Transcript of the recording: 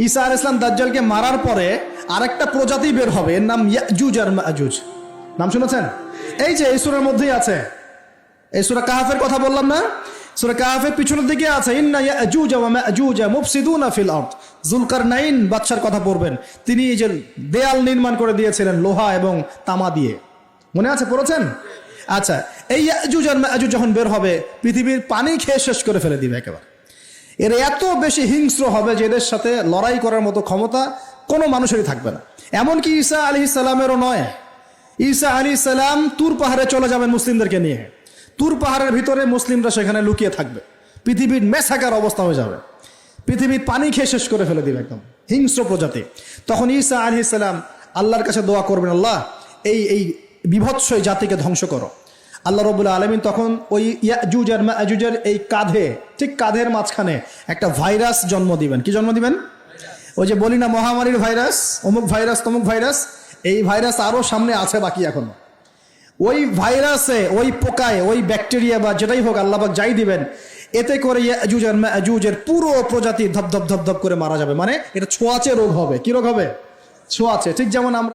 ঈসা আলাইহিস সালাম দাজ্জালকে মারার পরে আরেকটা প্রজাতি বের হবে, এর নাম ইয়াজুজ আর মাজুজ। নাম শুনেছেন? এই যে এই সূরার মধ্যেই আছে, এই সূরা কাহাফের কথা বললাম না, সূরা কাহাফের পিছনের দিকে আছে ইন্না ইয়াজুজ ওয়া মাজুজ মুফসিদুনা ফিল আরদ। যুলকারনাইন বাদশার কথা পড়বেন, তিনি এই যে দেয়াল নির্মাণ করে দিয়েছিলেন লোহা এবং তামা দিয়ে, মনে আছে, পড়েছেন? আচ্ছা, এই ইয়াজুজ আর মাজুজ যখন বের হবে পৃথিবীর পানি খেয়ে শেষ করে ফেলে দিবে একেবারে। এরা এত বেশি হিংস্র হবে যে এদের সাথে লড়াই করার মতো ক্ষমতা কোনো মানুষেরই থাকবে না। এমনকি ঈসা আলাইহিস সালামেরও নয়। ঈসা আলাইহিস সালাম তুর পাহাড়ে চলে যাবেন মুসলিমদেরকে নিয়ে, তুর পাহাড়ের ভিতরে মুসলিমরা সেখানে লুকিয়ে থাকবে, পৃথিবীর মেসাকার অবস্থা হয়ে যাবে, পৃথিবীর পানি খেয়ে শেষ করে ফেলে দিবে, একদম হিংস্র প্রজাতি। তখন ঈসা আলাইহিস সালাম আল্লাহর কাছে দোয়া করবেন, আল্লাহ এই বিভৎস এই জাতিকে ধ্বংস করো। আল্লাহ রাব্বুল আলামিন তখন ওই ইয়াজুজ আর মাজুজের এই কাঁধে, ঠিক কাঁধের মাঝখানে একটা ভাইরাস জন্ম দিবেন। কি জন্ম দিবেন? ওই যে বলি না মহামারীর ভাইরাস, অমুক ভাইরাস তমুক ভাইরাস, এই ভাইরাস আরো সামনে আছে বাকি এখনো। ওই ভাইরাসে, ওই পোকায়, ওই ব্যাকটেরিয়া বা যেটাই হোক আল্লাহ পাক যাই দিবেন, এতে করে ইয়াজুজ আর মাজুজের পুরো প্রজাতি ধপ ধপ ধপ ধপ করে মারা যাবে। মানে এটা ছোঁয়াচে রোগ হবে। কি রোগ হবে? ছোঁয়াচে। ঠিক যেমন আমরা